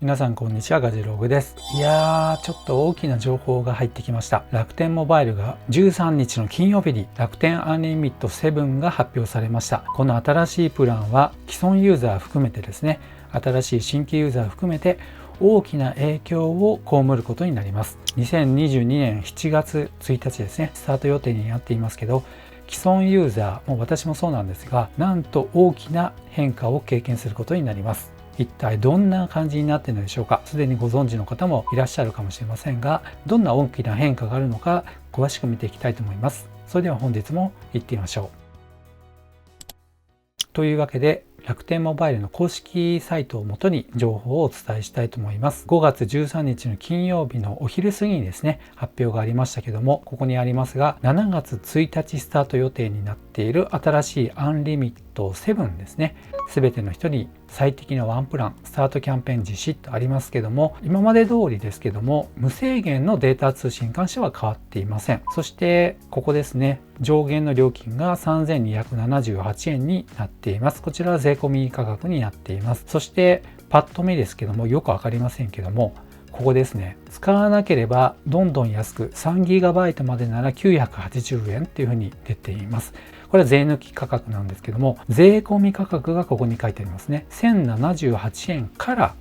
皆さんこんにちは、ガジログです。ちょっと大きな情報が入ってきました。楽天モバイルが13日の金曜日に楽天アンリミット7が発表されました。この新しいプランは既存ユーザー含めてですね、新しい新規ユーザー含めて大きな影響を被ることになります。2022年7月1日ですね、スタート予定になっていますけど、既存ユーザーも私もそうなんですが、なんと大きな変化を経験することになります。一体どんな感じになっているのでしょうか。すでにご存知の方もいらっしゃるかもしれませんが、どんな大きな変化があるのか詳しく見ていきたいと思います。それでは本日も行ってみましょう。というわけで、楽天モバイルの公式サイトをもとに情報をお伝えしたいと思います。5月13日の金曜日のお昼過ぎにですね、発表がありましたけども、ここにありますが、7月1日スタート予定になっている新しいアンリミット7ですね。すべての人に最適なワンプランスタートキャンペーン実施とありますけども、今まで通りですけども、無制限のデータ通信に関しては変わっていません。そしてここですね、上限の料金が3278円になっています。こちらは税込み価格になっています。そしてパッと見ですけども、よくわかりませんけども、ここですね、使わなければどんどん安く 3GB までなら980円っていうふうに出ています。これは税抜き価格なんですけども、税込み価格がここに書いてありますね。1078円から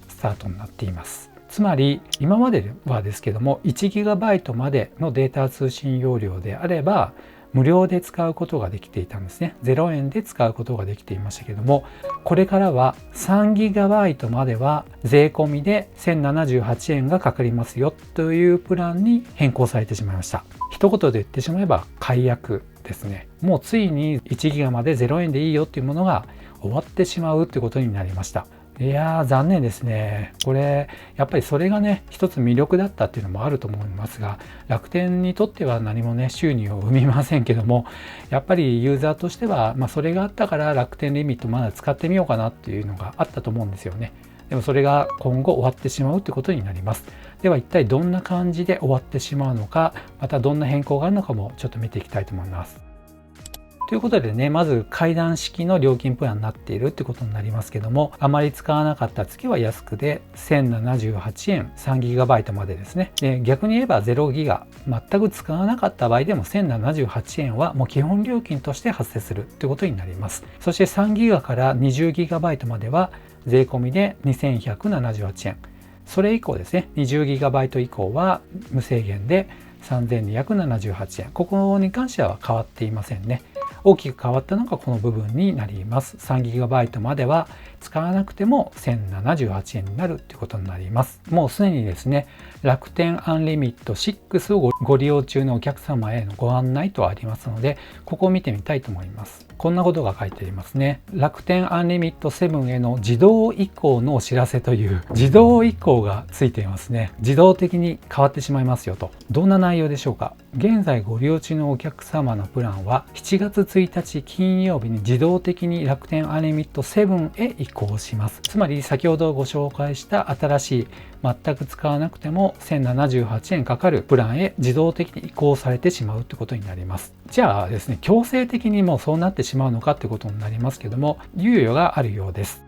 スタートになっています。つまり今まではですけども 1GB までのデータ通信容量であれば無料で使うことができていたんですね。0円で使うことができていましたけども、これからは 3GB までは税込みで1078円がかかりますよというプランに変更されてしまいました。一言で言ってしまえば解約ですね。もうついに 1GB まで0円でいいよっていうものが終わってしまうということになりました。残念ですね。これやっぱりそれがね、一つ魅力だったっていうのもあると思いますが、楽天にとっては何もね収入を生みませんけども、やっぱりユーザーとしては、それがあったから楽天リミットまだ使ってみようかなっていうのがあったと思うんですよね。でもそれが今後終わってしまうということになります。では一体どんな感じで終わってしまうのか、またどんな変更があるのかもちょっと見ていきたいと思います。ということでね、まず階段式の料金プランになっているってことになりますけども、あまり使わなかった月は安くで1078円 3GB までですね。で、逆に言えば 0GB 全く使わなかった場合でも1078円はもう基本料金として発生するってことになります。そして 3GB から 20GB までは税込みで2178円。それ以降ですね、20GB 以降は無制限で3278円。ここに関しては変わっていませんね。大きく変わったのがこの部分になります。3GB までは使わなくても1078円になるということになります。もうすでにですね、楽天アンリミット6をご利用中のお客様へのご案内とありますので、ここを見てみたいと思います。こんなことが書いてありますね。楽天アンリミット7への自動移行のお知らせという自動移行がついていますね。自動的に変わってしまいますよと。どんな内容でしょうか。現在ご利用中のお客様のプランは7月1日金曜日に自動的に楽天アンリミット7へ移行します。つまり先ほどご紹介した新しい全く使わなくても1078円かかるプランへ自動的に移行されてしまうということになります。じゃあですね、強制的にもうそうなってしまうのかということになりますけども、猶予があるようです。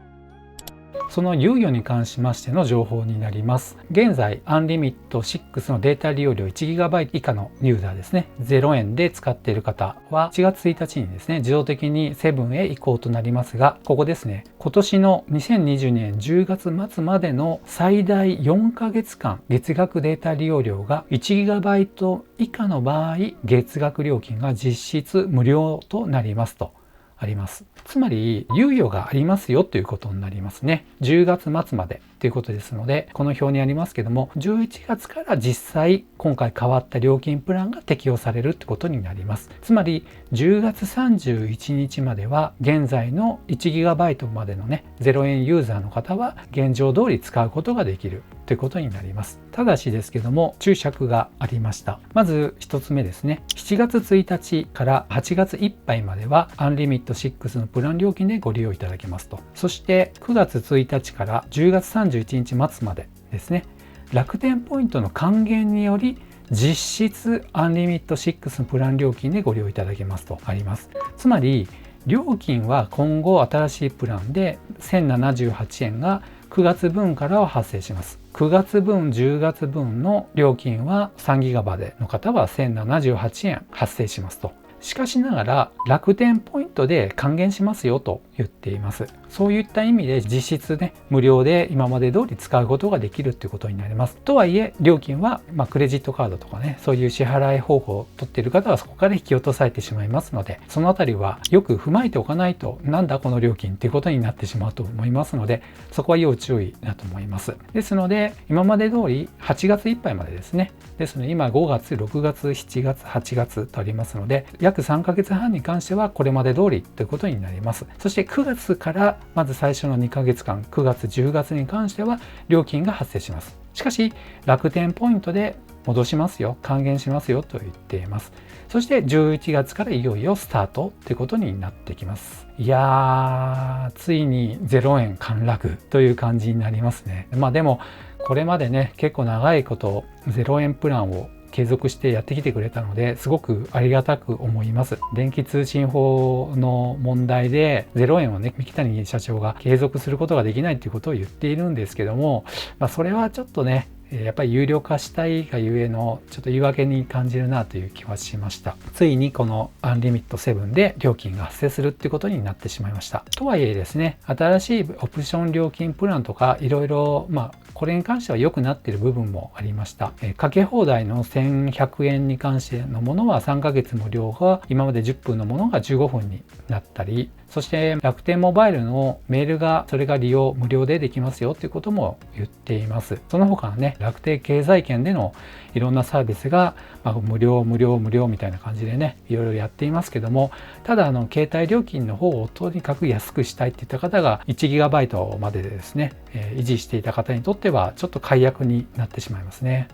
その猶予に関しましての情報になります。現在、アンリミット6のデータ利用量 1GB 以下のユーザーですね、0円で使っている方は1月1日にですね、自動的に7へ移行となりますが、ここですね、今年の2020年10月末までの最大4ヶ月間、月額データ利用量が 1GB 以下の場合、月額料金が実質無料となりますとあります。つまり猶予がありますよということになりますね。10月末までということですので、この表にありますけども、11月から実際今回変わった料金プランが適用されるってことになります。つまり10月31日までは現在の 1GB までのね0円ユーザーの方は現状通り使うことができるということになります。ただしですけども注釈がありました。まず1つ目ですね、7月1日から8月いっぱいまではアンリミット6のプラン料金でご利用いただけますと。そして9月1日から10月31日末までですね、楽天ポイントの還元により実質アンリミット6のプラン料金でご利用いただけますとあります。つまり料金は今後新しいプランで1078円が9月分からは発生します。9月分、10月分の料金は3ギガまでの方は1078円発生しますと。しかしながら楽天ポイントで還元しますよと言っています。そういった意味で実質ね、無料で今まで通り使うことができるっていうことになります。とはいえ料金はクレジットカードとかね、そういう支払い方法を取っている方はそこから引き落とされてしまいますので、そのあたりはよく踏まえておかないと、なんだこの料金っていうことになってしまうと思いますので、そこは要注意だと思います。ですので今まで通り8月いっぱいまでですね。ですので今5月、6月、7月、8月とありますので、約3ヶ月半に関してはこれまで通りということになります。そして9月からまず最初の2ヶ月間、9月、10月に関しては料金が発生します。しかし楽天ポイントで戻しますよ、還元しますよと言っています。そして11月からいよいよスタートということになってきます。いやー、ついに0円陥落という感じになりますね。でもこれまでね、結構長いこと0円プランを継続してやってきてくれたので、すごくありがたく思います。電気通信法の問題で0円をね、三木谷社長が継続することができないということを言っているんですけども、それはちょっとね、やっぱり有料化したいがゆえのちょっと言い訳に感じるなという気はしました。ついにこのアンリミット7で料金が発生するっていうことになってしまいました。とはいえですね、新しいオプション料金プランとかいろいろこれに関しては良くなっている部分もありました。かけ放題の1100円に関してのものは3ヶ月無料が今まで10分のものが15分になったり、そして楽天モバイルのメールがそれが利用無料でできますよということも言っています。その他のね、楽天経済圏でのいろんなサービスが、無料みたいな感じでね、いろいろやっていますけども、ただ携帯料金の方をとにかく安くしたいっていった方が 1GB まででですね、維持していた方にとってはちょっと解約になってしまいますね。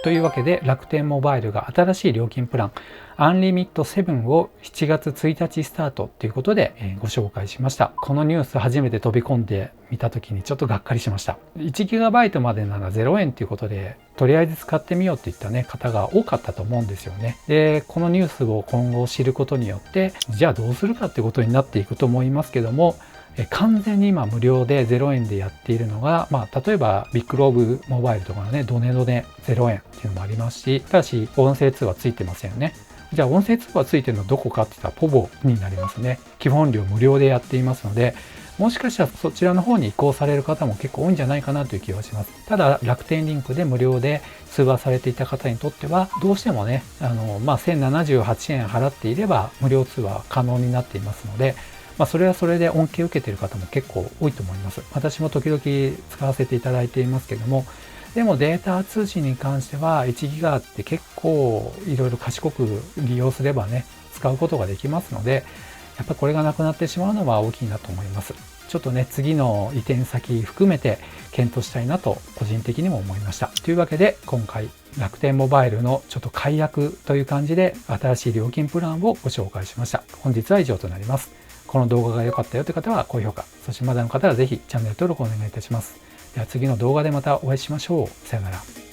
というわけで楽天モバイルが新しい料金プランアンリミット7を7月1日スタートということでご紹介しました。このニュース初めて飛び込んでみた時にちょっとがっかりしました。1GB までなら0円ということでとりあえず使ってみようといったね方が多かったと思うんですよね。でこのニュースを今後知ることによってじゃあどうするかっていうことになっていくと思いますけども、完全に今無料で0円でやっているのが、例えばビッグローブモバイルとかのねドネ0円っていうのもありますし、ただし音声通話ついてませんよね。じゃあ音声通話ついてるのどこかって言ったらポボになりますね。基本料無料でやっていますので、もしかしたらそちらの方に移行される方も結構多いんじゃないかなという気がします。ただ楽天リンクで無料で通話されていた方にとってはどうしてもね1078円払っていれば無料通話可能になっていますので、それはそれで恩恵を受けている方も結構多いと思います。私も時々使わせていただいていますけども、でもデータ通信に関しては1ギガって結構いろいろ賢く利用すればね使うことができますので、やっぱこれがなくなってしまうのは大きいなと思います。ちょっとね次の移転先含めて検討したいなと個人的にも思いました。というわけで今回楽天モバイルのちょっと解約という感じで新しい料金プランをご紹介しました。本日は以上となります。この動画が良かったよという方は高評価、そしてまだの方はぜひチャンネル登録をお願いいたします。では次の動画でまたお会いしましょう。さよなら。